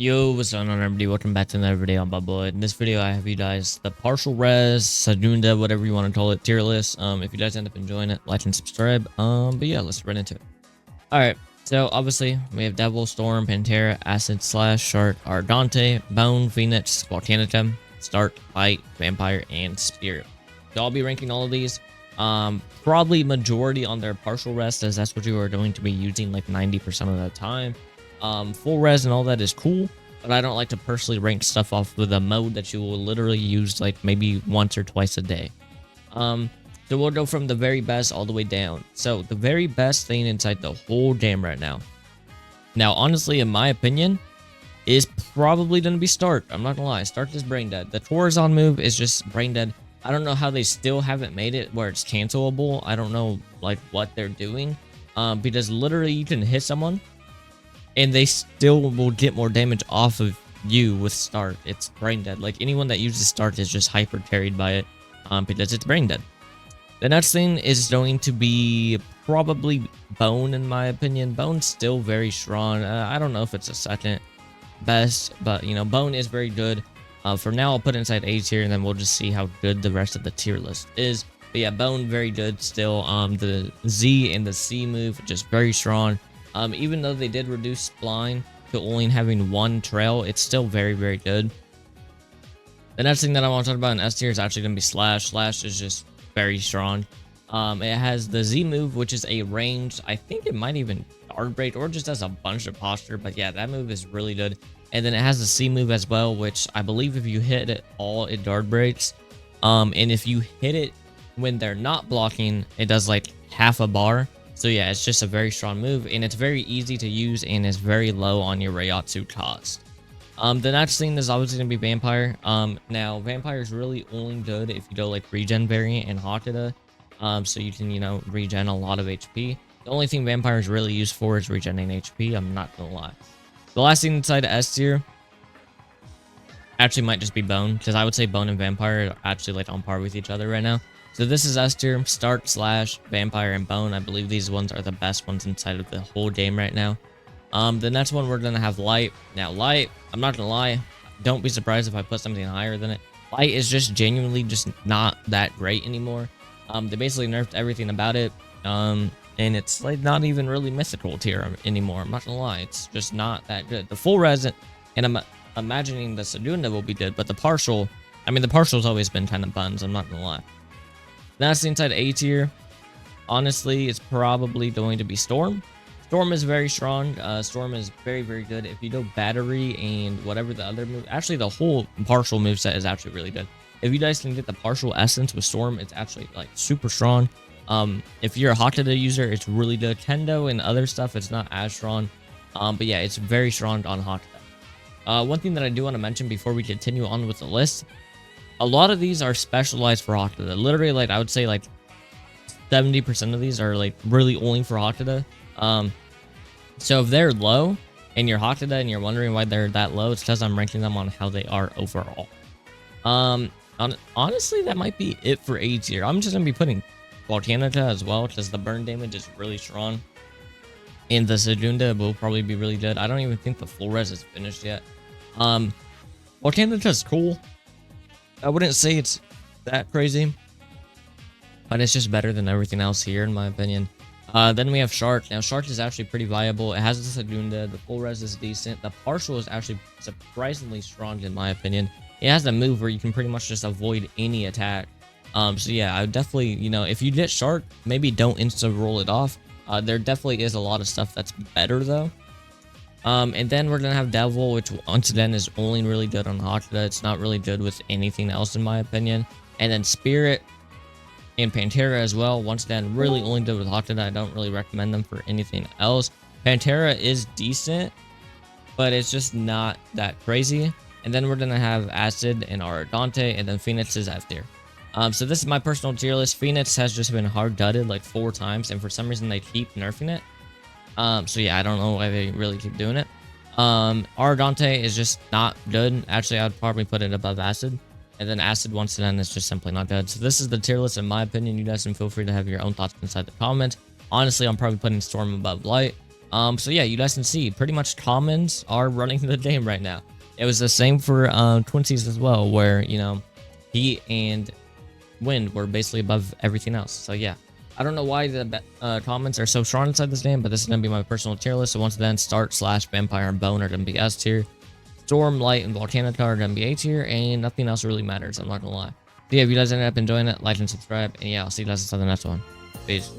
Yo, what's going on everybody? Welcome back to another video on my boy. In this video, I have you guys the partial res, Sadunda, whatever you want to call it, tier list. If you guys end up enjoying it, like and subscribe. But yeah, let's run into it. Alright, so obviously we have Devil, Storm, Pantera, Acid, Slash, Shark, Ardante, Bone, Phoenix, Volcanicum, Start, Light, Vampire, and Spirit. So I'll be ranking all of these. Probably majority on their partial res, as that's what you are going to be using like 90% of the time. Full res and all that is cool, but I don't like to personally rank stuff off with a mode that you will literally use like maybe once or twice a day. So we'll go from the very best all the way down. So the very best thing inside the whole game right now, honestly, in my opinion, is probably going to be Start. I'm not gonna lie, Start is brain dead. The Torazon move is just brain dead. I don't know how they still haven't made it where it's cancelable. I don't know like what they're doing, because literally you can hit someone and they still will get more damage off of you with Start. It's brain dead. Like anyone that uses Start is just hyper carried by it, because it's brain dead. The next thing is going to be probably Bone, in my opinion. Bone's still very strong. I don't know if it's a second best, but you know, Bone is very good. For now, I'll put it inside A tier, and then we'll just see how good the rest of the tier list is. But yeah, Bone very good still. The Z and the C move just very strong. Even though they did reduce Spline to only having one trail, it's still very, very good. The next thing that I want to talk about in S tier is actually going to be Slash. Slash is just very strong. It has the Z move, which is a ranged, I think it might even guard break or just does a bunch of posture, but yeah, that move is really good. And then it has the C move as well, which I believe if you hit it all, it guard breaks. And if you hit it when they're not blocking, it does like half a bar. So yeah, it's just a very strong move, and it's very easy to use and is very low on your Reiatsu cost. The next thing is obviously going to be Vampire. Now, Vampire is really only good if you go like regen variant and Haka, so you can, you know, regen a lot of HP. The only thing Vampire is really used for is regenerating HP, I'm not gonna lie. The last thing inside S tier actually might just be Bone, because I would say Bone and Vampire are actually like on par with each other right now. So this is S tier, Start, Slash, Vampire, and Bone. I believe these ones are the best ones inside of the whole game right now. The next one we're going to have Light. Now, Light, I'm not going to lie, don't be surprised if I put something higher than it. Light is just genuinely just not that great anymore. They basically nerfed everything about it, and it's like not even really mythical tier anymore. I'm not going to lie, it's just not that good. The full res, and I'm imagining the Sadunda will be good, but the partial, I mean, the partial's always been kind of buns, I'm not going to lie. That's inside A tier. Honestly, it's probably going to be Storm. Storm is very strong. Storm is very, very good. If you go Battery and whatever the other move, actually the whole partial moveset is actually really good. If you guys can get the partial essence with Storm, it's actually like super strong. If you're a Haka user, it's really good. Kendo and other stuff, it's not as strong. But yeah, it's very strong on Haka. One thing that I do want to mention before we continue on with the list, a lot of these are specialized for Haka. Literally, like I would say like 70% of these are like really only for Haka. So if they're low and you're Haka and you're wondering why they're that low, it's because I'm ranking them on how they are overall. Honestly, that might be it for A tier. I'm just gonna be putting Volcanica as well, because the burn damage is really strong, and the Sadunda will probably be really good. I don't even think the full res is finished yet. Volcanica is cool. I wouldn't say it's that crazy, but it's just better than everything else here, in my opinion. Then we have Shark. Now, Shark is actually pretty viable. It has the Sadunda. The full res is decent. The partial is actually surprisingly strong, in my opinion. It has a move where you can pretty much just avoid any attack. So yeah, I would definitely, you know, if you get Shark, maybe don't insta-roll it off. There definitely is a lot of stuff that's better, though. And then we're gonna have Devil, which once again is only really good on Haka. It's not really good with anything else, in my opinion. And then Spirit and Pantera as well. Once again, really only good with Haka. I don't really recommend them for anything else. Pantera is decent, but it's just not that crazy. And then we're gonna have Acid and Ardante, and then Phoenix is F tier. So this is my personal tier list. Phoenix has just been hard gutted like 4 times, and for some reason they keep nerfing it. So yeah, I don't know why they really keep doing it. Ardante is just not good. Actually, I would probably put it above Acid. And then Acid, once again, is just simply not good. So this is the tier list, in my opinion. You guys can feel free to have your own thoughts inside the comments. Honestly, I'm probably putting Storm above Light. So yeah, you guys can see pretty much commons are running the game right now. It was the same for Twinsies as well, where heat and wind were basically above everything else. So yeah, I don't know why the commons are so strong inside this game, but this is gonna be my personal tier list. So once then, Start, Slash, Vampire, and Bone are gonna be S tier. Storm, Light, and Volcanic are gonna be A tier, and nothing else really matters. I'm not gonna lie. But yeah, if you guys ended up enjoying it, like and subscribe, and yeah, I'll see you guys in the next one. Peace.